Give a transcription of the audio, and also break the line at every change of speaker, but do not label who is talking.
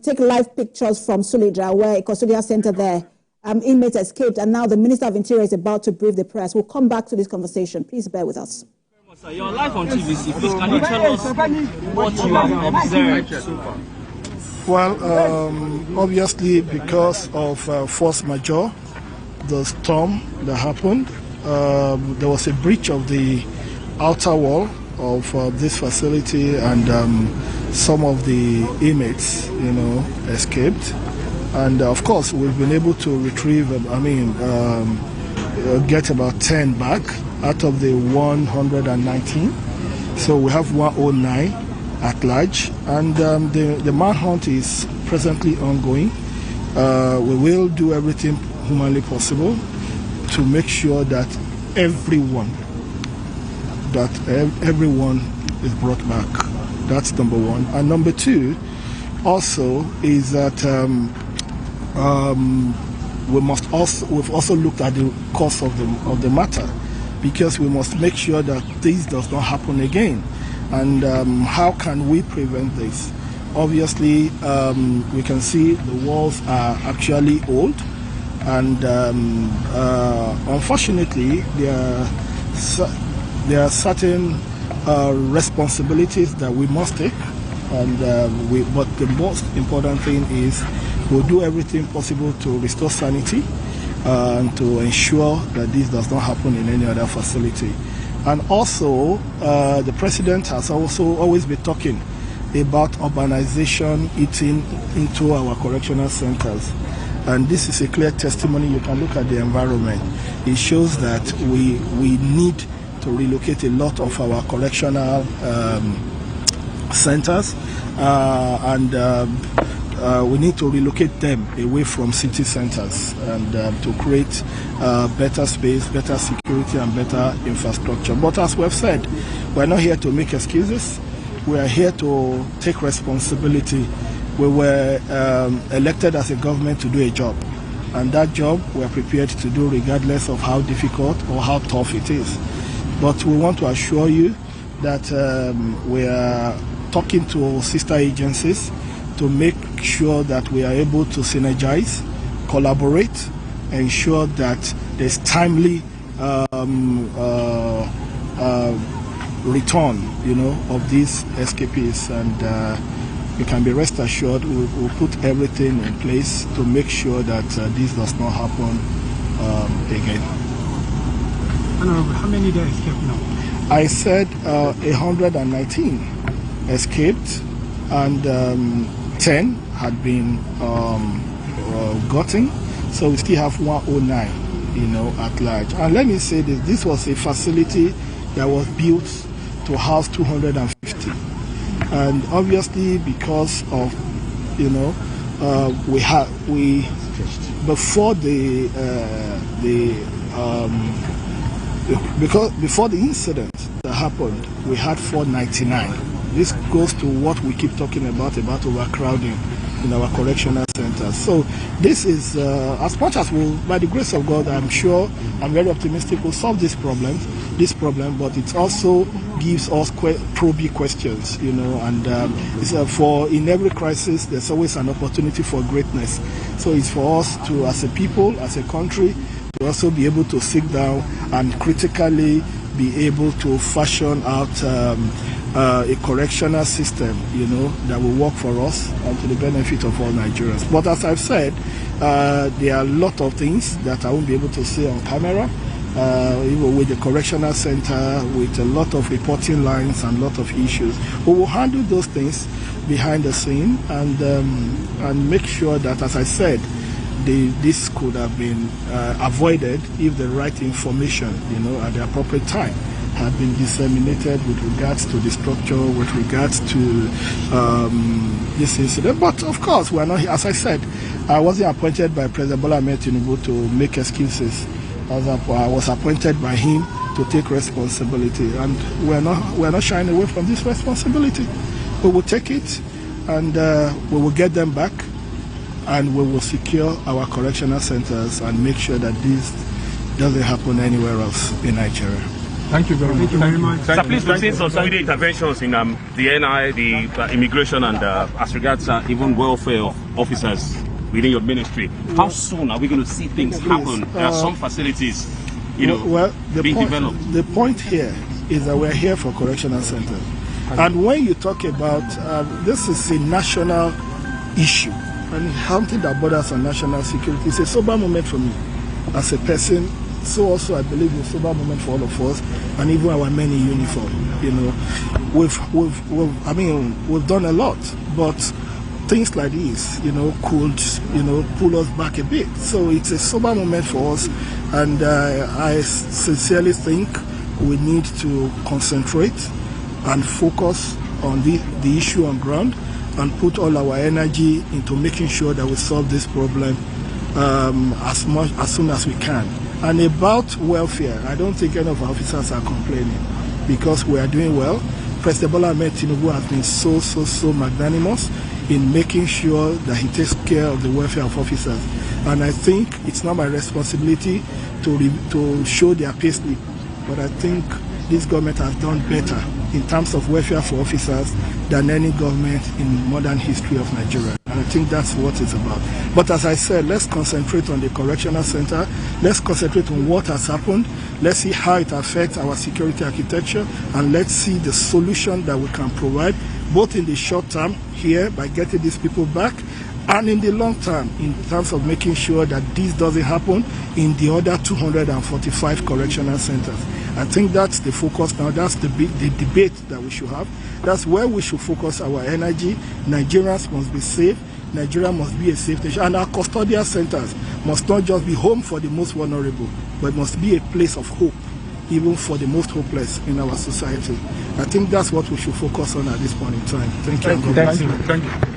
take live pictures from Suleja, where a custodial center there, inmates escaped, and now the Minister of Interior is about to brief the press. We'll come back to this conversation. Please bear with us.
Sir, you're live on TVC. Please, can you tell us what you have observed so far?
Well, obviously, because of force majeure, the storm that happened, there was a breach of the outer wall of this facility, and some of the inmates, escaped. And of course, we've been able to retrieve, get about 10 back out of the 119. So we have 109 at large, and the manhunt is presently ongoing. We will do everything humanly possible to make sure that everyone is brought back. That's number one. And number two also is that we've also looked at the cause of the matter, because we must make sure that this does not happen again. And how can we prevent this? Obviously, we can see the walls are actually old, and unfortunately, there are certain responsibilities that we must take, and but the most important thing is we'll do everything possible to restore sanity and to ensure that this does not happen in any other facility. And also, the president has also always been talking about urbanization eating into our correctional centers. And this is a clear testimony. You can look at the environment. It shows that we need to relocate a lot of our correctional centers, and we need to relocate them away from city centers, and to create better space, better security, and better infrastructure. But as we've said, we're not here to make excuses. We are here to take responsibility. We were elected as a government to do a job, and that job we are prepared to do regardless of how difficult or how tough it is. But we want to assure you that we are talking to sister agencies to make sure that we are able to synergize, collaborate, ensure that there's timely return, of these escapees, and you can be rest assured we'll put everything in place to make sure that this does not happen again.
Honorable, how many did escape now?
I said 119 escaped, and 10 had been gotten, so we still have 109, at large. And let me say this was a facility that was built to house 250, and obviously because of before the incident that happened, we had 499. This goes to what we keep talking about overcrowding in our correctional centers. So this is, as much as we'll, by the grace of God, I'm very optimistic we'll solve this problem, but it also gives us probing questions, and it's for in every crisis, there's always an opportunity for greatness. So it's for us to, as a people, as a country, to also be able to sit down and critically be able to fashion out a correctional system, that will work for us and to the benefit of all Nigerians. But as I've said, there are a lot of things that I won't be able to say on camera, even with the correctional center, with a lot of reporting lines and a lot of issues. We will handle those things behind the scene and make sure that, as I said, this could have been avoided if the right information, at the appropriate time had been disseminated with regards to the structure, with regards to this incident. But of course, we're not here. As I said, I wasn't appointed by President Bola Ahmed Tinubu to make excuses. I was appointed by him to take responsibility, and we're not shying away from this responsibility. We will take it, and we will get them back, and we will secure our correctional centers and make sure that this doesn't happen anywhere else in Nigeria. Thank you very much.
Thank you very much.
Sir, please, we've seen some immediate interventions in the NI, the immigration, and as regards even welfare of officers within your ministry. How soon are we going to see things happen? There are some facilities, being developed.
The point here is that we're here for correctional centers. And when you talk about, this is a national issue, and something that borders on national security. It's a sober moment for me as a person. So also I believe it's a sober moment for all of us, and even our men in uniform. We've done a lot, but things like this, could, pull us back a bit. So it's a sober moment for us, and I sincerely think we need to concentrate and focus on the issue on ground, and put all our energy into making sure that we solve this problem as soon as we can. And about welfare, I don't think any of our officers are complaining, because we are doing well. President Bola Ahmed Tinubu has been so magnanimous in making sure that he takes care of the welfare of officers. And I think it's not my responsibility to show their payslip, but I think this government has done better in terms of welfare for officers than any government in modern history of Nigeria. And I think that's what it's about. But as I said, let's concentrate on the correctional center. Let's concentrate on what has happened. Let's see how it affects our security architecture, and let's see the solution that we can provide, both in the short term here by getting these people back, and in the long term in terms of making sure that this doesn't happen in the other 245 correctional centers. I think that's the focus now. That's the debate that we should have. That's where we should focus our energy. Nigerians must be safe. Nigeria must be a safe nation. And our custodial centers must not just be home for the most vulnerable, but must be a place of hope, even for the most hopeless in our society. I think that's what we should focus on at this point in time. Thank you.
Thank you.